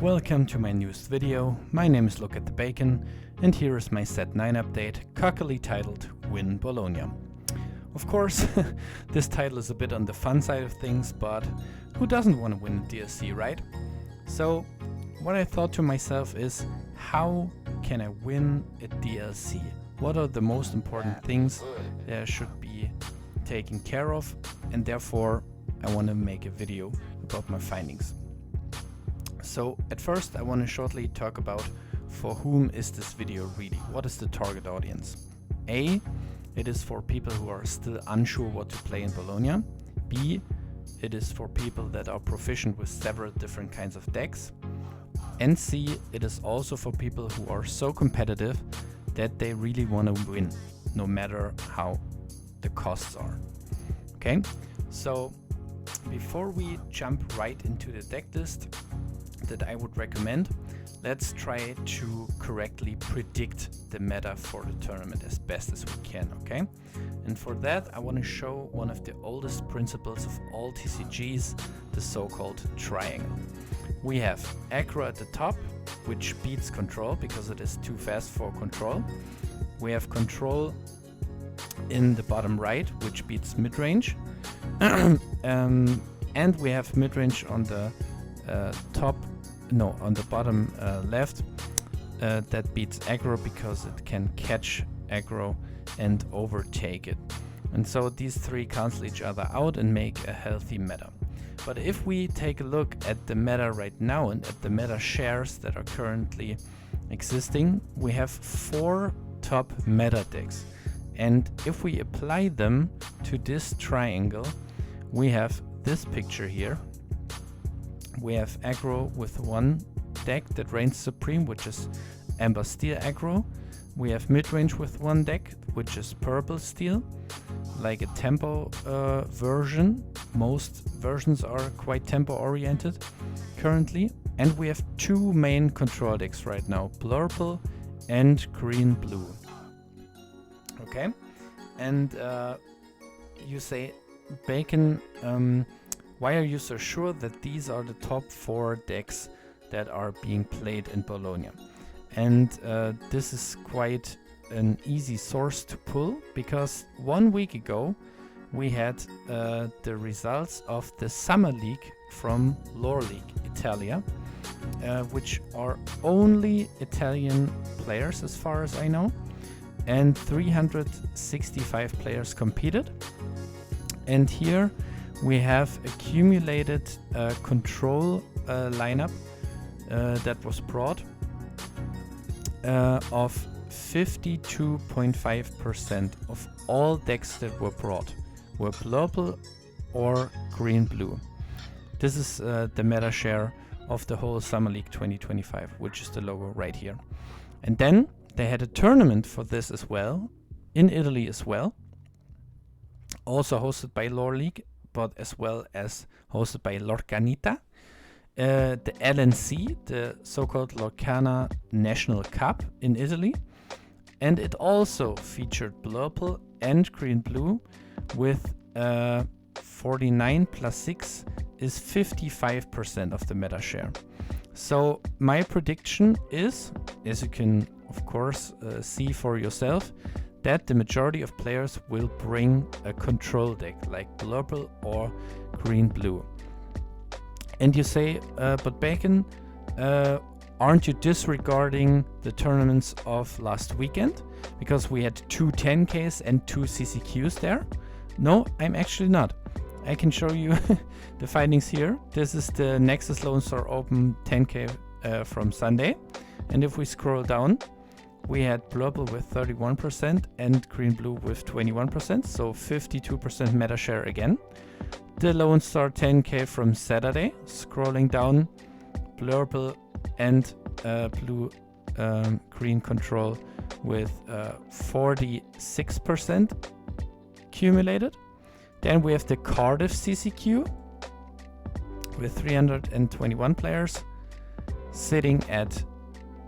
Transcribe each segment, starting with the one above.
Welcome to my newest video. My name is LookAtTheBacon and here is my set 9 update, cockily titled Win Bologna. Of course, this title is a bit on the fun side of things, but who doesn't want to win a DLC, right? So what I thought to myself is, how can I win a DLC? What are the most important things that should be taken care of? And therefore I want to make a video about my findings. So at first I want to shortly talk about for whom is this video really? What is the target audience? A, it is for people who are still unsure what to play in Bologna. B, it is for people that are proficient with several different kinds of decks. And C, it is also for people who are so competitive that they really want to win, no matter how the costs are. Okay, so before we jump right into the deck list that I would recommend, let's try to correctly predict the meta for the tournament as best as we can, okay? And for that I want to show one of the oldest principles of all TCGs, the so-called triangle. We have aggro at the top, which beats control because it is too fast for control. We have control in the bottom right, which beats midrange. And we have midrange on the on the bottom left, that beats aggro because it can catch aggro and overtake it. And so these three cancel each other out and make a healthy meta. But if we take a look at the meta right now and at the meta shares that are currently existing, we have 4 top meta decks. And if we apply them to this triangle, we have this picture here. We have aggro with one deck that reigns supreme, which is Amber Steel aggro. We have midrange with one deck, which is purple steel, like a tempo version. Most versions are quite tempo oriented currently. And we have 2 main control decks right now, purple and green blue. Okay, and you say, Bacon, why are you so sure that these are the top 4 decks that are being played in Bologna? And this is quite an easy source to pull, because 1 week ago we had the results of the Summer League from Lore League Italia, which are only Italian players as far as I know, and 365 players competed. And here we have accumulated control lineup that was brought of 52.5% of all decks that were brought were purple or green blue. This is the meta share of the whole Summer League 2025, which is the logo right here. And then they had a tournament for this as well, in Italy as well, also hosted by Lore League, but as well as hosted by Lorcanita, the LNC, the so-called Lorcana National Cup in Italy. And it also featured purple and green blue with 49 plus 6 is 55% of the meta share. So my prediction is, as you can of course see for yourself, that the majority of players will bring a control deck like purple or green blue. And you say, but Bacon, aren't you disregarding the tournaments of last weekend? Because we had 2 10Ks and 2 CCQs there. No, I'm actually not. I can show you the findings here. This is the Nexus Lone Star Open 10K from Sunday. And if we scroll down, we had purple with 31% and green blue with 21%, so 52% meta share again. The Lone Star 10K from Saturday, scrolling down, purple and blue green control with 46% accumulated. Then we have the Cardiff CCQ with 321 players, sitting at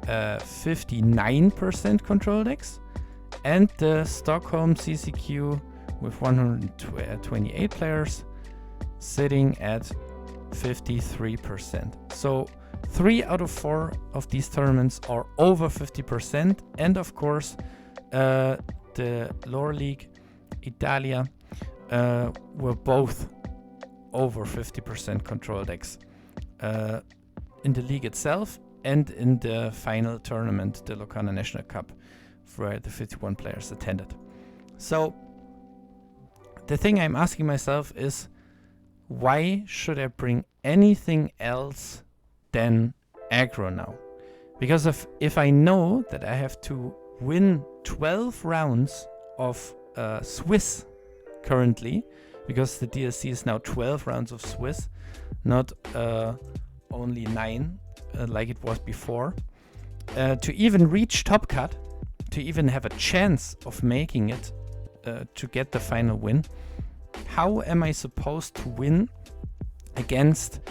59% control decks, and the Stockholm CCQ with 128 players, sitting at 53%. So 3 out of 4 of these tournaments are over 50%, and of course the lower league, Italia, were both over 50% control decks in the league itself and in the final tournament, the Lorcana National Cup, where the 51 players attended. So the thing I'm asking myself is, why should I bring anything else than aggro now? Because if I know that I have to win 12 rounds of Swiss currently, because the DLC is now 12 rounds of Swiss, not only 9 like it was before, to even reach top cut, to even have a chance of making it to get the final win, how am I supposed to win against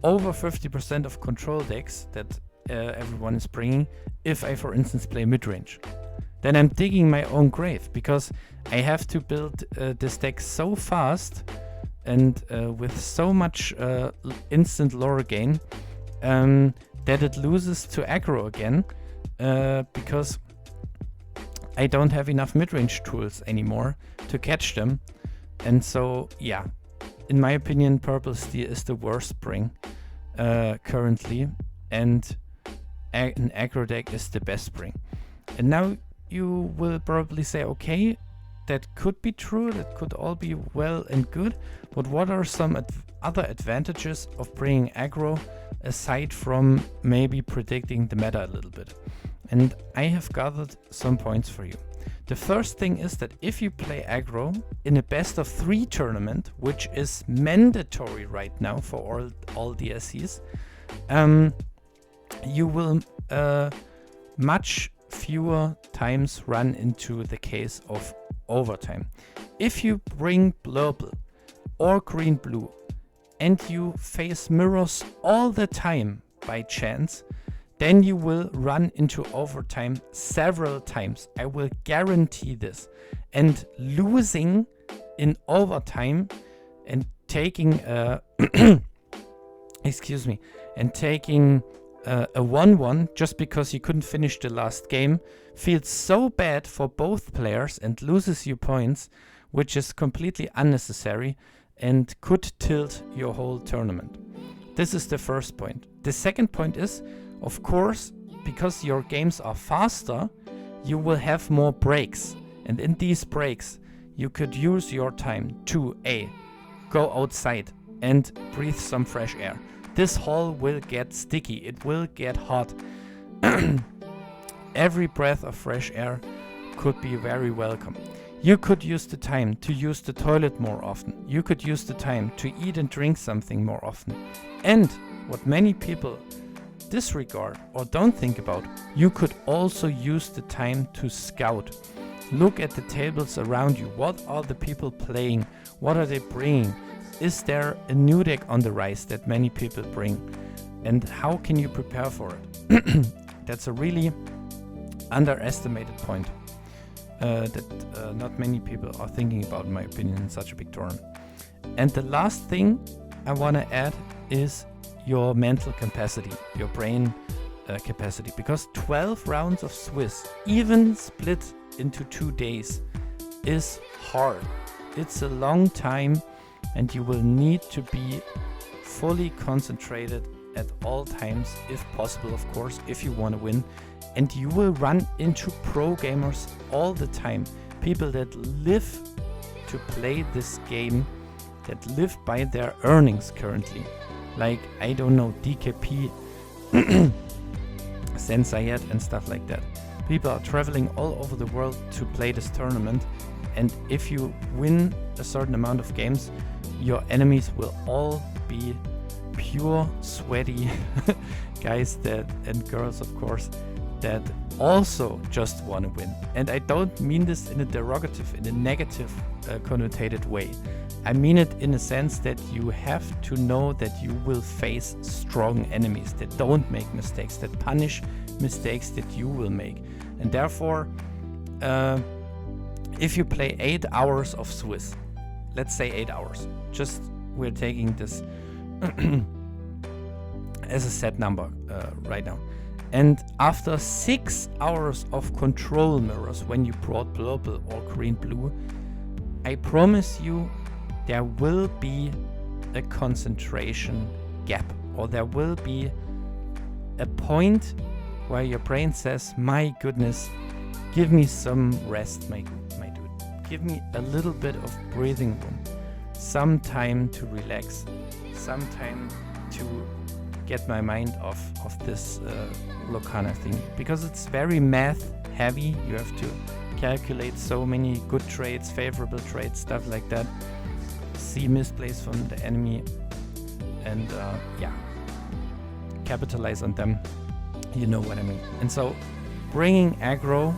over 50% of control decks that everyone is bringing if I, for instance, play mid-range? Then I'm digging my own grave, because I have to build this deck so fast and with so much instant lore gain that it loses to aggro again, because I don't have enough mid-range tools anymore to catch them. And so, yeah, in my opinion, Purple Steel is the worst spring currently, and an aggro deck is the best spring. And now you will probably say, okay, that could be true, that could all be well and good, but what are some other advantages of bringing aggro aside from maybe predicting the meta a little bit? And I have gathered some points for you. The first thing is that if you play aggro in a best of 3 tournament, which is mandatory right now for all DSCs, you will much fewer times run into the case of overtime. If you bring Blurble or Green Blue and you face mirrors all the time by chance, then you will run into overtime several times. I will guarantee this. And losing in overtime and taking excuse me, and taking a 1-1 just because you couldn't finish the last game feels so bad for both players and loses you points, which is completely unnecessary and could tilt your whole tournament. This is the first point. The second point is, of course, because your games are faster, you will have more breaks. And in these breaks, you could use your time to go outside and breathe some fresh air. This hall will get sticky, it will get hot. Every breath of fresh air could be very welcome. You could use the time to use the toilet more often. You could use the time to eat and drink something more often. And what many people disregard or don't think about, you could also use the time to scout. Look at the tables around you. What are the people playing? What are they bringing? Is there a new deck on the rise that many people bring? And how can you prepare for it? That's a really underestimated point that not many people are thinking about, in my opinion, in such a big tournament. And the last thing I want to add is your mental capacity, your brain capacity, because 12 rounds of Swiss, even split into 2 days, is hard. It's a long time, and you will need to be fully concentrated at all times, if possible, of course, if you want to win. And you will run into pro gamers all the time, people that live to play this game, that live by their earnings currently. Like, I don't know, DKP, Sensayet and stuff like that. People are traveling all over the world to play this tournament, and if you win a certain amount of games, your enemies will all be pure, sweaty guys and girls, of course, that also just want to win. And I don't mean this in a derogative, in a negative connotated way. I mean it in a sense that you have to know that you will face strong enemies that don't make mistakes, that punish mistakes that you will make. And therefore, if you play 8 hours of Swiss, let's say 8 hours, just we're taking this as a set number right now. And after 6 hours of control mirrors, when you brought purple or green blue, I promise you there will be a concentration gap, or there will be a point where your brain says, my goodness, give me some rest, my dude. Give me a little bit of breathing room, some time to relax, some time to get my mind off of this Lorcana thing, because it's very math heavy. You have to calculate so many good trades, favorable trades, stuff like that, see misplays from the enemy, and yeah, capitalize on them. You know what I mean. And so bringing aggro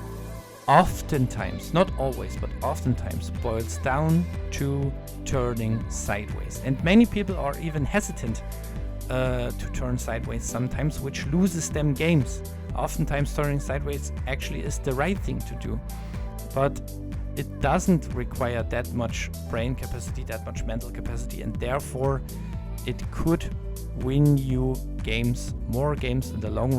oftentimes, not always, but oftentimes boils down to turning sideways. And many people are even hesitant to turn sideways sometimes, which loses them games. Oftentimes turning sideways actually is the right thing to do, but it doesn't require that much brain capacity, that much mental capacity, and therefore it could win you games, more games in the long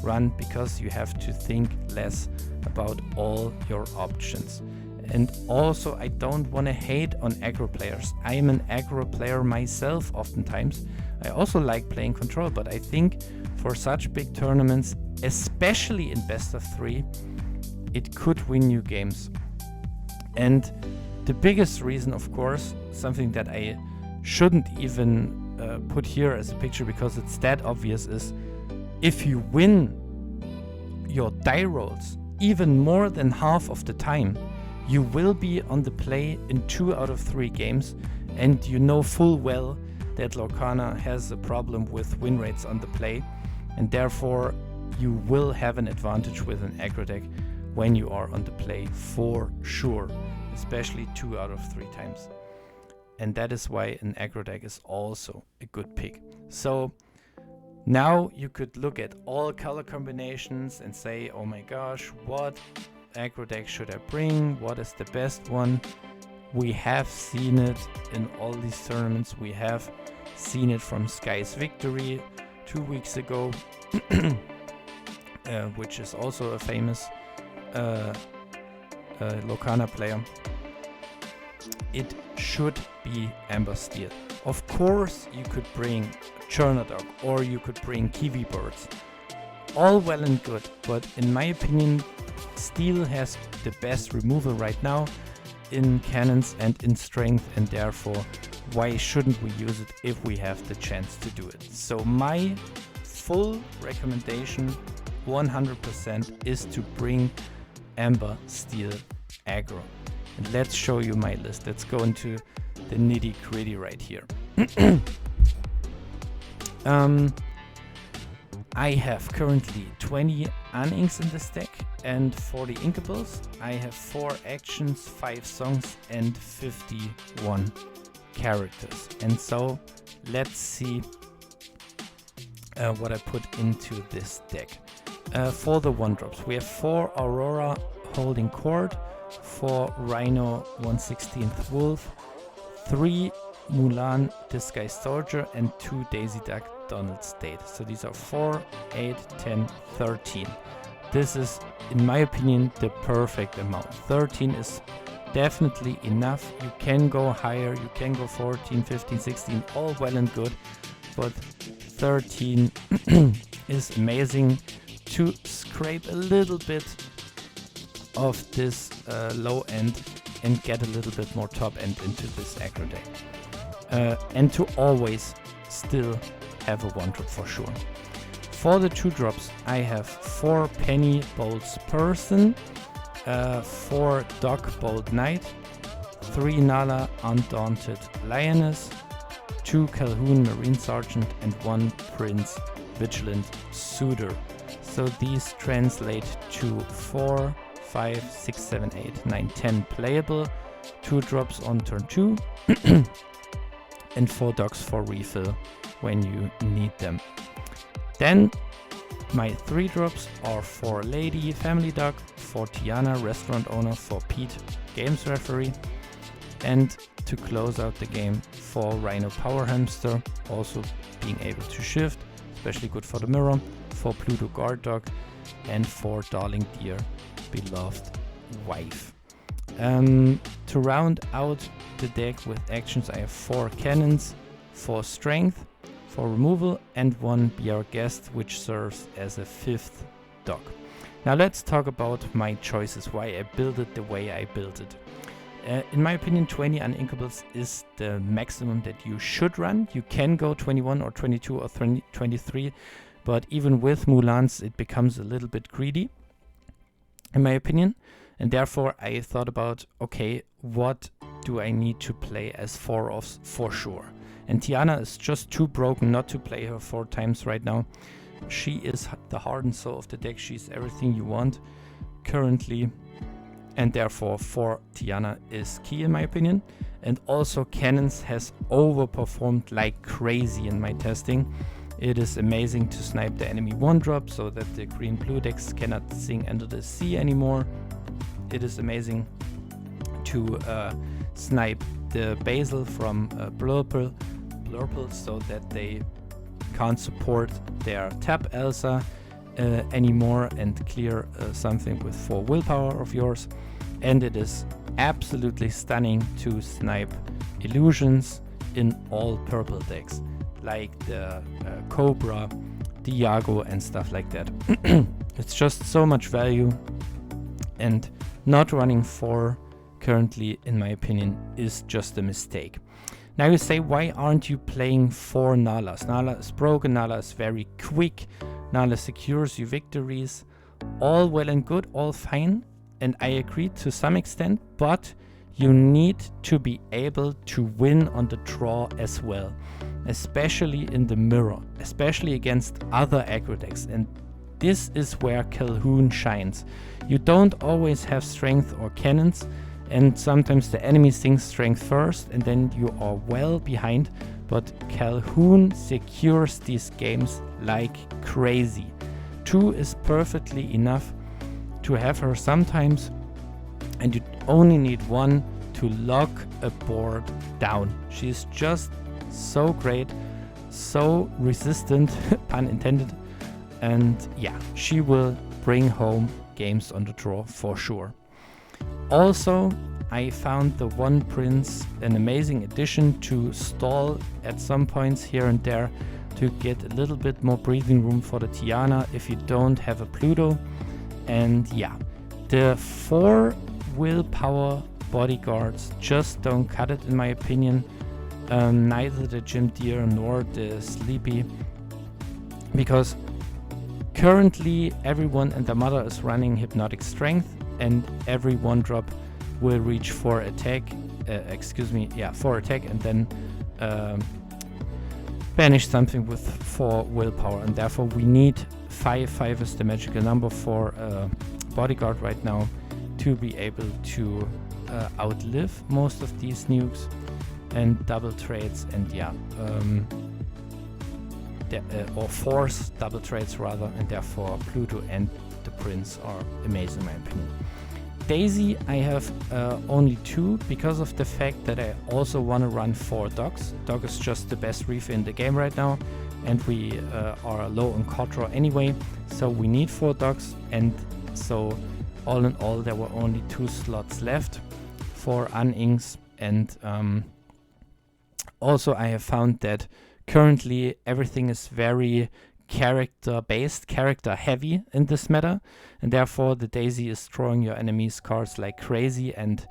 run, because you have to think less about all your options. And also, I don't want to hate on aggro players. I am an aggro player myself oftentimes. I also like playing control, but I think for such big tournaments, especially in best of 3, it could win you games. And the biggest reason, of course, something that I shouldn't even put here as a picture because it's that obvious, is if you win your die rolls even more than half of the time, you will be on the play in 2 out of 3 games, and you know full well that Lorcana has a problem with win rates on the play, and therefore you will have an advantage with an aggro deck when you are on the play for sure, especially 2 out of 3 times. And that is why an aggro deck is also a good pick. So now you could look at all color combinations and say, oh my gosh, what aggro deck should I bring? What is the best one? We have seen it in all these tournaments. We have seen it from Sky's Victory 2 weeks ago, which is also a famous Lorcana player. It should be Amber Steel. Of course, you could bring Chernodog or you could bring Kiwi Birds. All well and good, but in my opinion, Steel has the best removal right now in cannons and in strength, and therefore, why shouldn't we use it if we have the chance to do it? So my full recommendation, 100%, is to bring Amber Steel aggro. And let's show you my list. Let's go into the nitty gritty right here. I have currently 20 uninks in this deck and 40 inkables. I have 4 actions, 5 songs, and 51 characters. And so let's see what I put into this deck. For the 1-drops, we have 4 Aurora Holding Court, 4 Rhino 1/16th Wolf, 3 Mulan Disguised Soldier, and 2 Daisy Duck Donald State. So these are 4, 8, 10, 13. This is, in my opinion, the perfect amount. 13 is definitely enough. You can go higher, you can go 14, 15, 16, all well and good, but 13 is amazing to scrape a little bit of this low end and get a little bit more top end into this aggro deck. And to always still have a 1-drop for sure. For the 2-drops, I have 4 Penny Bolts Person, 4 Doc Bold Knight, 3 Nala Undaunted Lioness, 2 Calhoun Marine Sergeant, and 1 Prince Vigilant Suitor. So these translate to 4, 5, 6, 7, 8, 9, 10 playable 2-drops on turn 2 and 4 dogs for refill when you need them. Then my 3-drops are 4 Lady Family Dog, 4 Tiana Restaurant Owner, 4 Pete Games Referee, and to close out the game 4 Rhino Power Hamster, also being able to shift, especially good for the mirror, for Pluto guard dog, and for Darling Deer, beloved wife. To round out the deck with actions, I have 4 cannons, 4 strength, 4 removal, and 1 Be Our Guest, which serves as a 5th dog. Now let's talk about my choices, why I built it the way I built it. In my opinion, 20 uninkables is the maximum that you should run. You can go 21 or 22 or 23, but even with Mulans, it becomes a little bit greedy, in my opinion. And therefore, I thought about, okay, what do I need to play as 4-offs for sure? And Tiana is just too broken not to play her 4 times right now. She is the heart and soul of the deck. She's everything you want currently. And therefore, 4 Tiana is key in my opinion. And also, Cannons has overperformed like crazy in my testing. It is amazing to snipe the enemy 1-drop so that the green-blue decks cannot sing Enter the Sea anymore. It is amazing to snipe the Basil from Blurple so that they can't support their tap Elsa anymore and clear something with 4 willpower of yours. And it is absolutely stunning to snipe illusions in all purple decks, like the Cobra, Diago and stuff like that. It's just so much value, and not running 4 currently, in my opinion, is just a mistake. Now you say, why aren't you playing 4 Nalas? Nala is broken, Nala is very quick, Nala secures you victories. All well and good, all fine, and I agree to some extent, but you need to be able to win on the draw as well, especially in the mirror, especially against other aggro decks. And this is where Calhoun shines. You don't always have strength or cannons, and sometimes the enemy thinks strength first and then you are well behind, but Calhoun secures these games like crazy. 2 is perfectly enough to have her sometimes, and you only need 1 to lock a board down. She's just so great, so resistant, pun intended, and yeah, she will bring home games on the draw for sure. Also, I found the 1 Prince an amazing addition to stall at some points here and there to get a little bit more breathing room for the Tiana if you don't have a Pluto. And yeah, the 4 willpower bodyguards just don't cut it in my opinion. Neither the Jim Deer nor the Sleepy, because currently everyone and their mother is running Hypnotic Strength, and every 1-drop will reach 4 attack, 4 attack, and then banish something with 4 willpower, and therefore we need 5. 5 is the magical number for bodyguard right now to be able to outlive most of these nukes and double trades, and yeah, or force double trades rather, and therefore Pluto and the Prince are amazing in my opinion. Daisy I have only 2 because of the fact that I also want to run 4 dogs. Dog is just the best reef in the game right now, and we are low on Kotra anyway, so we need 4 dogs, and so all in all there were only 2 slots left for uninks. And also I have found that currently everything is very character based, character heavy in this meta, and therefore the Daisy is drawing your enemies cards like crazy, and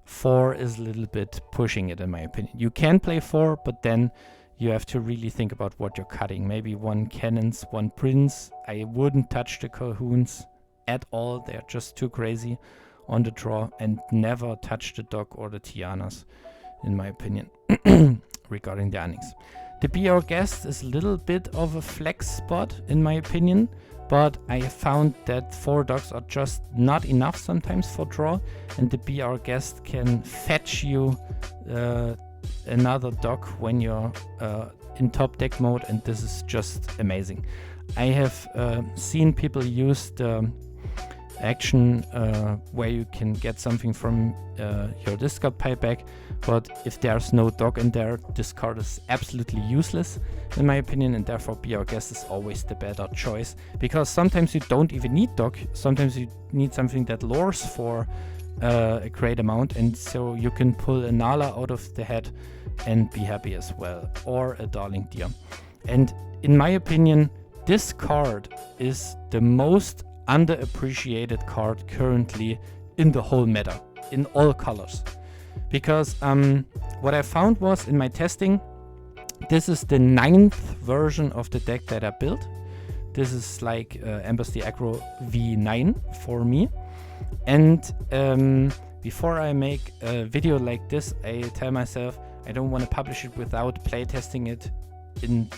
4 is a little bit pushing it in my opinion. You can play 4, but then you have to really think about what you're cutting. Maybe 1 cannons, 1 prince. I wouldn't touch the Calhouns at all, they're just too crazy on the draw, and never touch the dog or the Tianas in my opinion regarding the Anix. The Be Our Guest is a little bit of a flex spot in my opinion, but I found that 4 dogs are just not enough sometimes for draw, and the Be Our Guest can fetch you another dog when you're in top deck mode, and this is just amazing. I have seen people use the action where you can get something from your discard pile back, but if there's no dog in there, this card is absolutely useless in my opinion, and therefore Be Our Guest is always the better choice, because sometimes you don't even need dog, sometimes you need something that lures for a great amount, and so you can pull a Nala out of the hat and be happy as well, or a Darling Deer. And in my opinion, this card is the most underappreciated card currently in the whole meta, in all colors. Because what I found was, in my testing, this is the 9th version of the deck that I built. This is like Ember's the Aggro V9 for me. And before I make a video like this, I tell myself I don't want to publish it without playtesting it in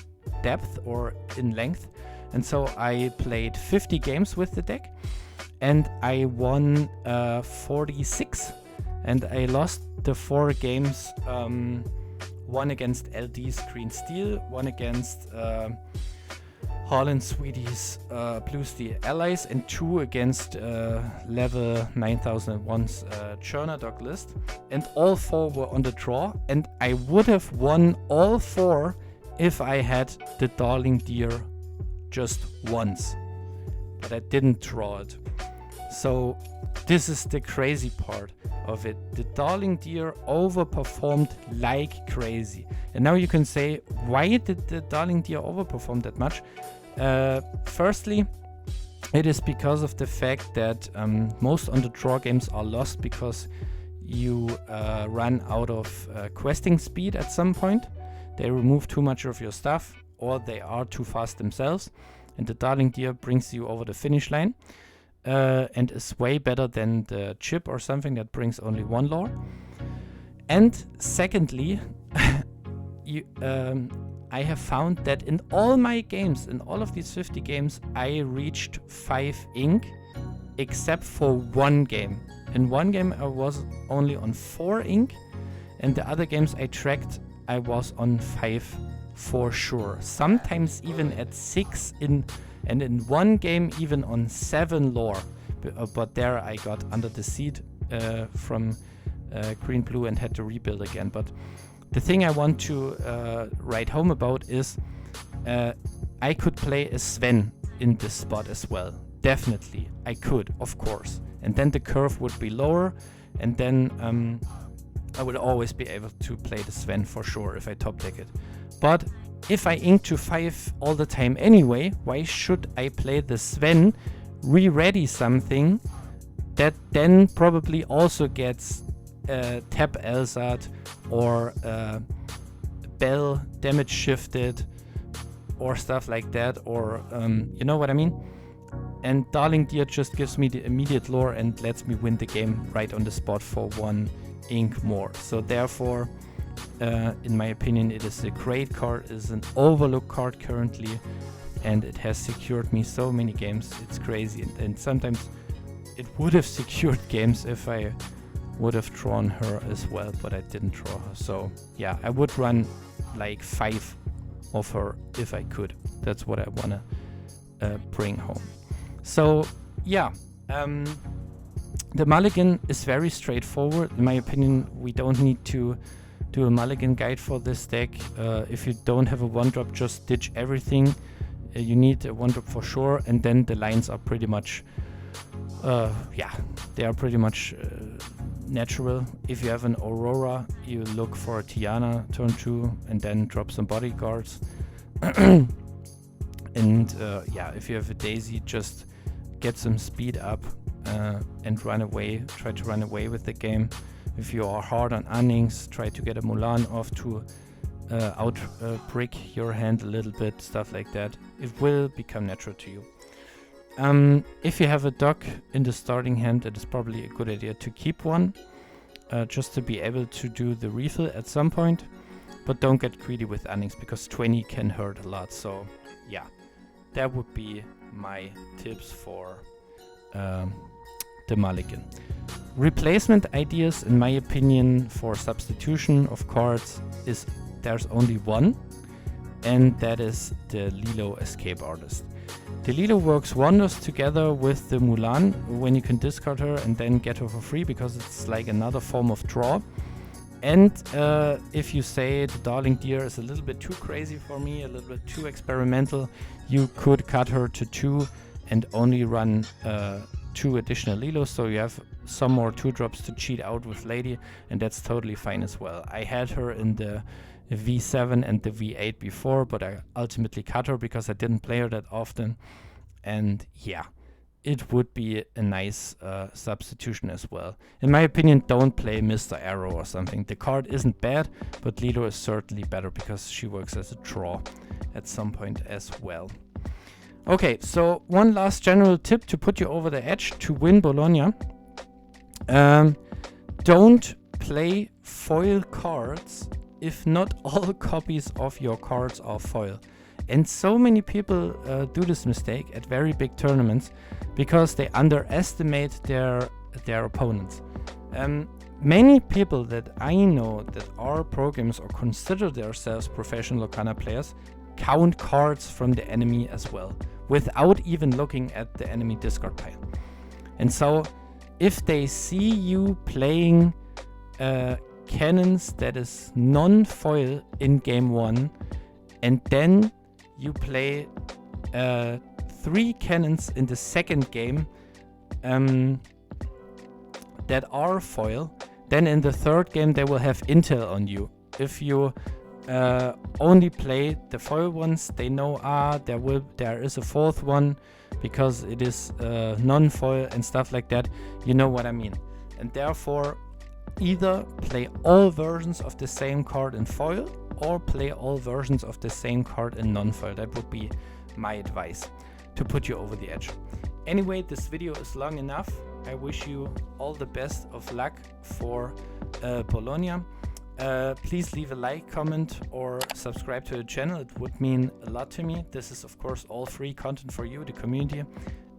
depth or in length. And so I played 50 games with the deck, and I won 46, and I lost the 4 games, one against LD's Green Steel, one against Holland Sweetie's Blue Steel Allies, and 2 against level 9001's Churner Dog list, and all 4 were on the draw, and I would have won all 4 if I had the Darling Deer just once, but I didn't draw it. So this is the crazy part of it. The Darling Deer overperformed like crazy. And now you can say, why did the Darling Deer overperform that much? Firstly, it is because of the fact that most on the draw games are lost because you run out of questing speed at some point. They remove too much of your stuff, or they are too fast themselves, and the Darling Deer brings you over the finish line, and is way better than the chip or something that brings only 1 lore. And secondly, I have found that in all my games, in all of these 50 games, I reached 5 ink, except for 1 game. In 1 game I was only on 4 ink, and the other games I tracked I was on 5 for sure. Sometimes even at 6 and in 1 game even on 7 lore. But there I got under the seat from Green Blue and had to rebuild again. But the thing I want to write home about is I could play a Sven in this spot as well. Definitely, I could, of course. And then the curve would be lower, and then I would always be able to play the Sven for sure if I top deck it. But if I ink to 5 all the time anyway, why should I play the Sven, re-ready something that then probably also gets tap Elzad or Bell damage shifted or stuff like that, or you know what I mean? And Darling Deer just gives me the immediate lore and lets me win the game right on the spot for 1 ink more. So therefore, in my opinion, it is a great card. It is an overlooked card currently, and it has secured me so many games. It's crazy, and sometimes it would have secured games if I would have drawn her as well, but I didn't draw her. So yeah, I would run like 5 of her if I could. That's what I wanna bring home. So yeah, the mulligan is very straightforward. In my opinion, we don't need to do a mulligan guide for this deck. If you don't have a 1-drop, just ditch everything. You need a 1-drop for sure, and then the lines are pretty much yeah, they are pretty much natural. If you have an Aurora, you look for a Tiana turn 2 and then drop some bodyguards. And yeah, if you have a Daisy, just get some speed up and run away. Try to run away with the game. If you are hard on Annings, try to get a Mulan off to out brick your hand a little bit, stuff like that. It will become natural to you. If you have a duck in the starting hand, it is probably a good idea to keep one, just to be able to do the refill at some point. But don't get greedy with Annings, because 20 can hurt a lot. So yeah, that would be my tips for the mulligan. Replacement ideas, in my opinion, for substitution of cards is there's only one, and that is the Lilo Escape Artist. The Lilo works wonders together with the Mulan when you can discard her and then get her for free, because it's like another form of draw. And if you say the Darling Deer is a little bit too crazy for me, a little bit too experimental, you could cut her to 2 and only run 2 additional Lilos, so you have some more 2-drops to cheat out with Lady, and that's totally fine as well. I had her in the V7 and the V8 before, but I ultimately cut her because I didn't play her that often. And yeah, it would be a nice substitution as well. In my opinion, don't play Mr. Arrow or something. The card isn't bad, but Lilo is certainly better because she works as a draw at some point as well. Okay, so one last general tip to put you over the edge to win Bologna. Don't play foil cards if not all copies of your cards are foil. And so many people do this mistake at very big tournaments because they underestimate their opponents. Many people that I know that are pro gamers or consider themselves professional Lorcana players count cards from the enemy as well, without even looking at the enemy discard pile. And so if they see you playing cannons that is non-foil in game 1, and then you play 3 cannons in the second game that are foil, then in the third game they will have intel on you. If you only play the foil ones, they know there is a 4th one because it is non-foil and stuff like that. You know what I mean. And therefore, either play all versions of the same card in foil or play all versions of the same card in non-foil. That would be my advice to put you over the edge. Anyway, this video is long enough. I wish you all the best of luck for Bologna. Please leave a like, comment, or subscribe to the channel. It would mean a lot to me. This is of course all free content for you, the community.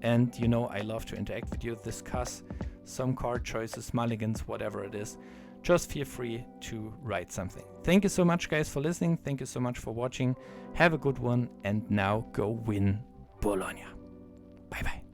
And you know I love to interact with you, discuss some card choices, mulligans, whatever it is. Just feel free to write something. Thank you so much guys for listening. Thank you so much for watching. Have a good one, and now go win Bologna. Bye bye.